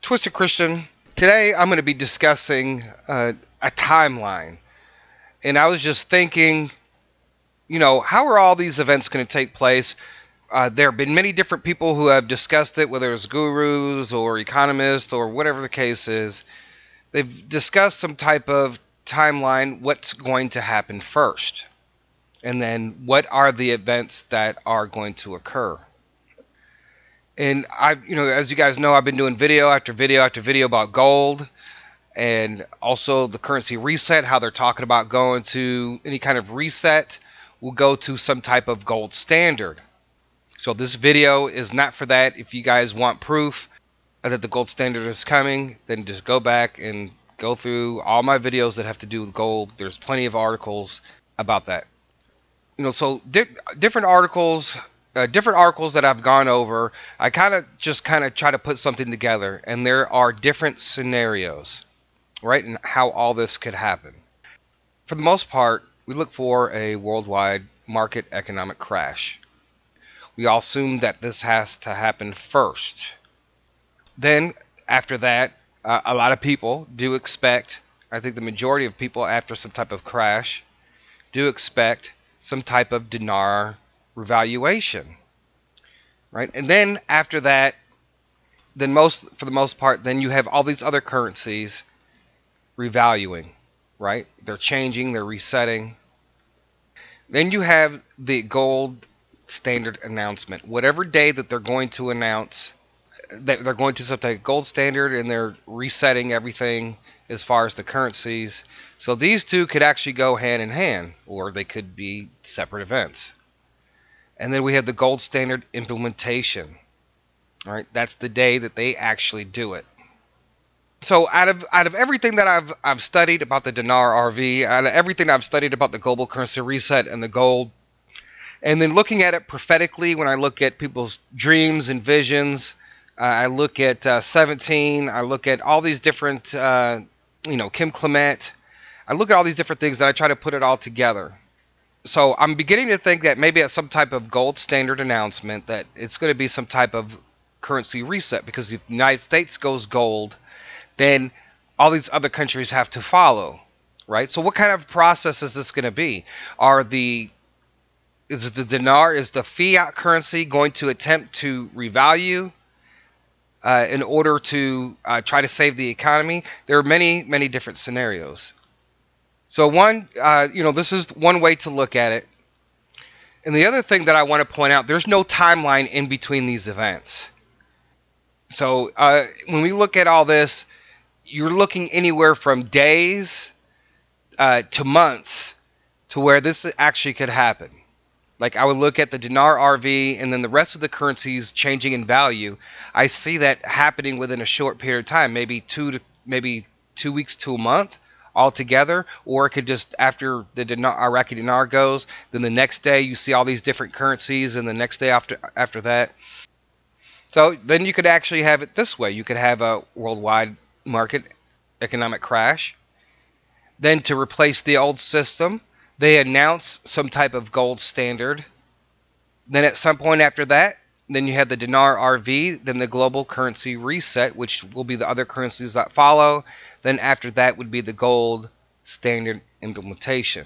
Twisted Christian. Today I'm going to be discussing a timeline. And I was just thinking, how are all these events going to take place? There have been many different people who have discussed it, whether it's gurus or economists or whatever the case is. They've discussed some type of timeline, what's going to happen first. And then what are the events that are going to occur. And as you guys know, I've been doing video after video after video about gold and also the currency reset, how they're talking about going to any kind of reset will go to some type of gold standard. So this video is not for that. If you guys want proof that the gold standard is coming, then just go back and go through all my videos that have to do with gold. There's plenty of articles about that. So different articles that I've gone over, I kind of try to put something together, and there are different scenarios, right, and how all this could happen. For the most part, we look for a worldwide market economic crash. We all assume that this has to happen first. Then, after that, a lot of people do expect, I think the majority of people after some type of crash, do expect some type of dinar revaluation, right? And then after that, for the most part, then you have all these other currencies revaluing, right? They're changing, they're resetting. Then you have the gold standard announcement. Whatever day that they're going to announce that they're going to some type of gold standard, and they're resetting everything as far as the currencies. So these two could actually go hand in hand, or they could be separate events. And then we have the gold standard implementation. All right, that's the day that they actually do it. So out of everything that I've studied about the Dinar RV, out of everything I've studied about the global currency reset and the gold, and then looking at it prophetically, when I look at people's dreams and visions, I look at 17, I look at all these different, Kim Clement, I look at all these different things and I try to put it all together. So I'm beginning to think that maybe at some type of gold standard announcement that it's going to be some type of currency reset, because if the United States goes gold, then all these other countries have to follow, right? So what kind of process is this going to be? Is the dinar, is the fiat currency going to attempt to revalue in order to try to save the economy? There are many, many different scenarios. So this is one way to look at it. And the other thing that I want to point out, there's no timeline in between these events. So when we look at all this, you're looking anywhere from days to months to where this actually could happen. Like I would look at the Dinar RV and then the rest of the currencies changing in value. I see that happening within a short period of time, maybe 2 weeks to a month altogether. Or it could just, after the Iraqi dinar goes, then the next day you see all these different currencies, and the next day after that. So then you could actually have it this way. You could have a worldwide market economic crash. Then to replace the old system, they announce some type of gold standard. Then at some point after that, then you have the Dinar RV, then the global currency reset, which will be the other currencies that follow. Then after that would be the gold standard implementation.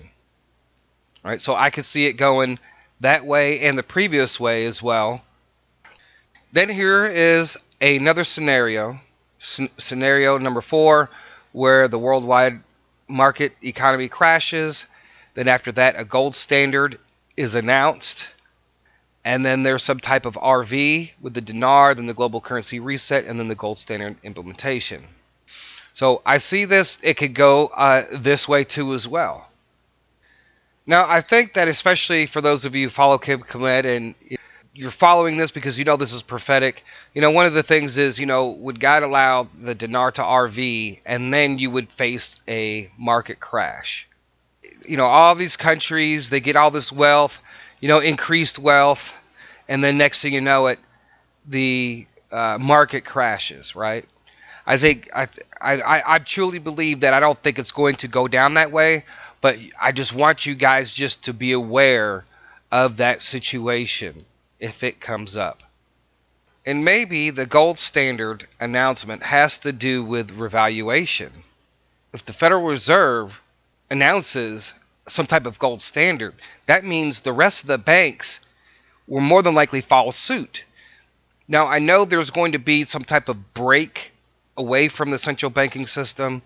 All right, so I could see it going that way and the previous way as well. Then here is another scenario, scenario number 4, where the worldwide market economy crashes. Then after that, a gold standard is announced. And then there's some type of RV with the dinar, then the global currency reset, and then the gold standard implementation. So I see this, it could go this way too as well. Now, I think that especially for those of you who follow Kim Clement and you're following this because you know this is prophetic, one of the things is, would God allow the dinar to RV, and then you would face a market crash. All these countries, they get all this wealth, increased wealth, and then next thing you know it, the market crashes, right? I truly believe that. I don't think it's going to go down that way, but I just want you guys just to be aware of that situation if it comes up. And maybe the gold standard announcement has to do with revaluation. If the Federal Reserve announces some type of gold standard, that means the rest of the banks will more than likely follow suit. Now, I know there's going to be some type of break away from the central banking system,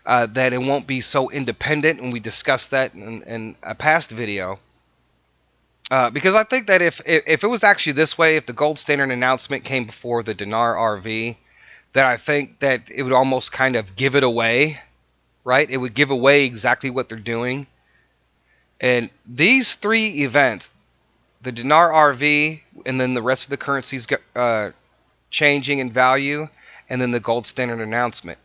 that it won't be so independent, and we discussed that in a past video. Because I think that if it was actually this way, if the gold standard announcement came before the Dinar RV, then I think that it would almost kind of give it away, right? It would give away exactly what they're doing. And these three events, the Dinar RV, and then the rest of the currencies changing in value, and then the gold standard announcement.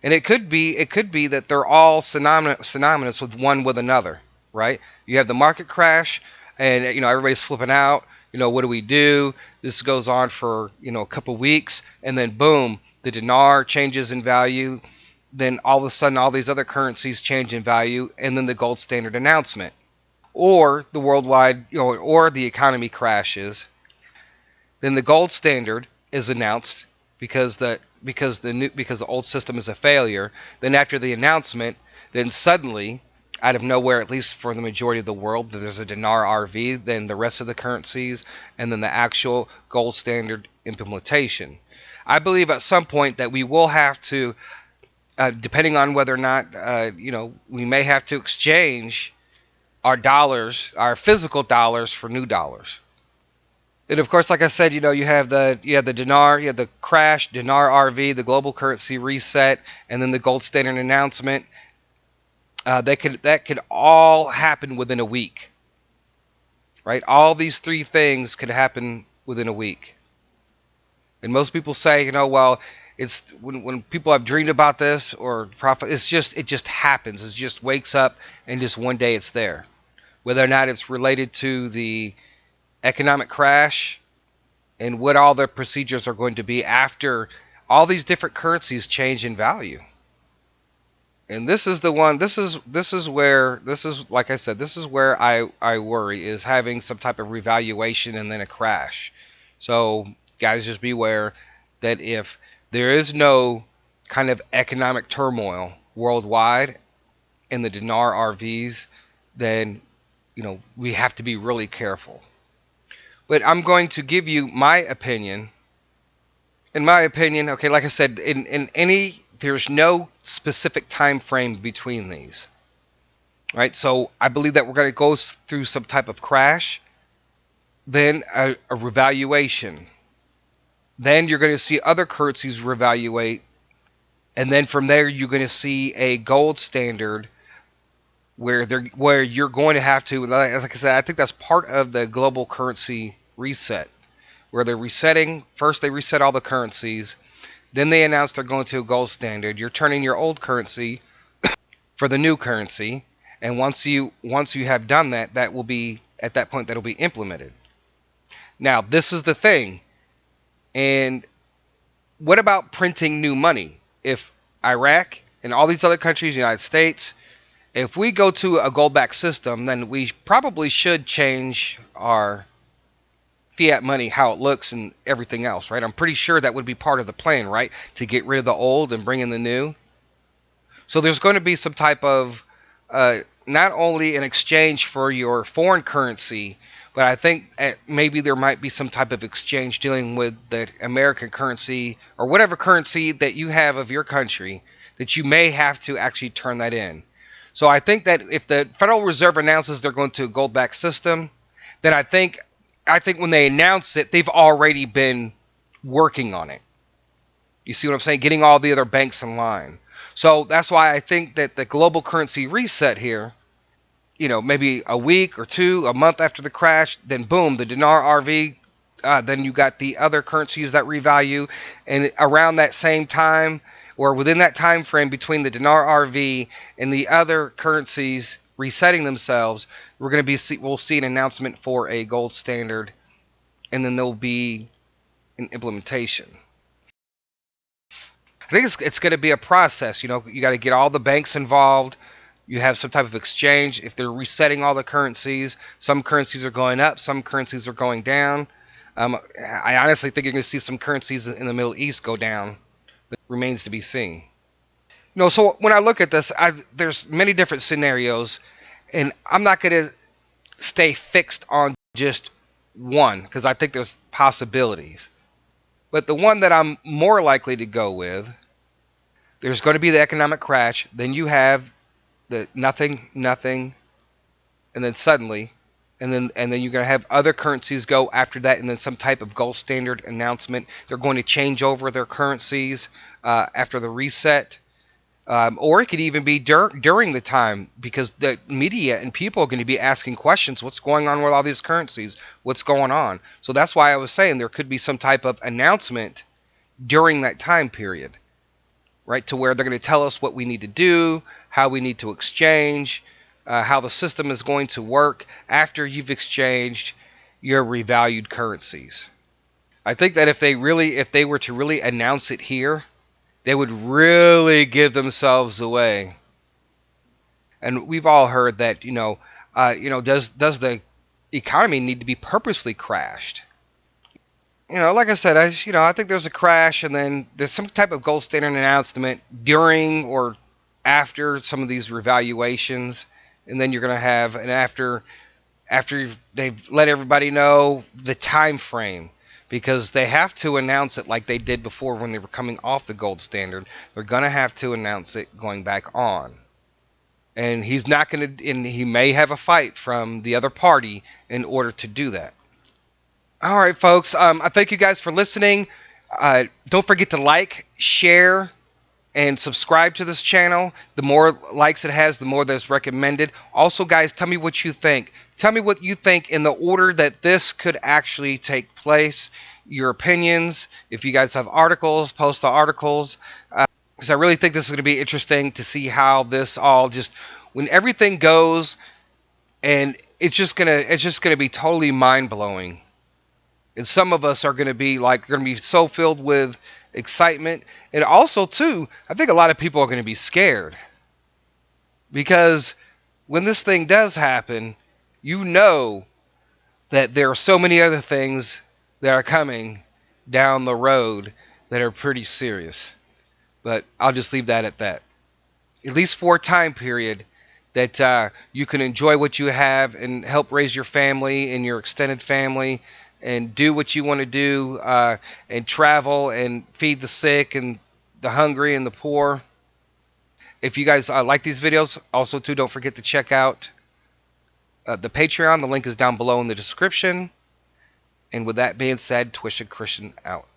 And it could be that they're all synonymous with one with another, right? You have the market crash, and everybody's flipping out. What do we do? This goes on for a couple weeks, and then boom, the dinar changes in value. Then all of a sudden, all these other currencies change in value, and then the gold standard announcement, or the worldwide, or the economy crashes. Then the gold standard is announced because the old system is a failure. Then after the announcement, then suddenly, out of nowhere, at least for the majority of the world, there's a dinar RV, then the rest of the currencies, and then the actual gold standard implementation. I believe at some point that we will have to, depending on whether or not, we may have to exchange our dollars, our physical dollars, for new dollars. And of course, like I said, you have the dinar, you have the crash, dinar RV, the global currency reset, and then the gold standard announcement. That could all happen within a week, right? All these three things could happen within a week. And most people say, well, it's when people have dreamed about this or profit, it just happens. It just wakes up and just one day it's there. Whether or not it's related to the economic crash and what all the procedures are going to be after all these different currencies change in value. And this is the one, like I said, this is where I worry, is having some type of revaluation and then a crash. So guys, just beware that if there is no kind of economic turmoil worldwide in the dinar RVs, then we have to be really careful. But I'm going to give you my opinion. In my opinion, okay, like I said, there's no specific time frame between these. Right? So I believe that we're going to go through some type of crash, then a revaluation. Then you're going to see other currencies revaluate, and then from there you're going to see a gold standard where you're going to have to, like I said, I think that's part of the global currency reset, where they're resetting. First they reset all the currencies, then they announce they're going to a gold standard. You're turning your old currency for the new currency, and once you have done that, that will be, at that point, that'll be implemented. Now this is the thing. And what about printing new money? If Iraq and all these other countries, United States, if we go to a gold-backed system, then we probably should change our fiat money, how it looks and everything else, right? I'm pretty sure that would be part of the plan, right? To get rid of the old and bring in the new. So there's going to be some type of, not only an exchange for your foreign currency, but I think maybe there might be some type of exchange dealing with the American currency or whatever currency that you have of your country, that you may have to actually turn that in. So I think that if the Federal Reserve announces they're going to a gold-backed system, then I think when they announce it, they've already been working on it. You see what I'm saying? Getting all the other banks in line. So that's why I think that the global currency reset here, maybe a week or two, a month after the crash, then boom, the dinar RV, then you got the other currencies that revalue, and around that same time, or within that time frame between the dinar RV and the other currencies resetting themselves, we'll see an announcement for a gold standard, and then there'll be an implementation. I think it's going to be a process. You got to get all the banks involved. You have some type of exchange. If they're resetting all the currencies, some currencies are going up, some currencies are going down. I honestly think you're going to see some currencies in the Middle East go down, but remains to be seen. So when I look at this, there's many different scenarios, and I'm not going to stay fixed on just one because I think there's possibilities. But the one that I'm more likely to go with, there's going to be the economic crash. Then you have the nothing, nothing, and then suddenly, and then you're going to have other currencies go after that, and then some type of gold standard announcement. They're going to change over their currencies after the reset. Or it could even be during the time because the media and people are going to be asking questions. What's going on with all these currencies? What's going on? So that's why I was saying there could be some type of announcement during that time period, right? To where they're going to tell us what we need to do, how we need to exchange, how the system is going to work after you've exchanged your revalued currencies. I think that if they were to really announce it here, they would really give themselves away. And we've all heard that, does the economy need to be purposely crashed? Like I said, I think there's a crash, and then there's some type of gold standard announcement during or after some of these revaluations, and then you're going to have and after they've let everybody know the time frame, because they have to announce it like they did before when they were coming off the gold standard. They're going to have to announce it going back on. And he's not going to, and he may have a fight from the other party in order to do that. All right, folks. I thank you guys for listening. Don't forget to like, share, and subscribe to this channel. The more likes it has, the more that's recommended. Also, guys, tell me what you think. Tell me what you think in the order that this could actually take place. Your opinions. If you guys have articles, post the articles. Because I really think this is going to be interesting to see how this all just, when everything goes, and it's just gonna be totally mind blowing. And some of us are going to be so filled with excitement. And also, too, I think a lot of people are going to be scared. Because when this thing does happen, that there are so many other things that are coming down the road that are pretty serious. But I'll just leave that at that. At least for a time period that you can enjoy what you have and help raise your family and your extended family, and do what you want to do, and travel and feed the sick and the hungry and the poor. If you guys like these videos, also too, don't forget to check out the Patreon. The link is down below in the description. And with that being said, Twisted Christian out.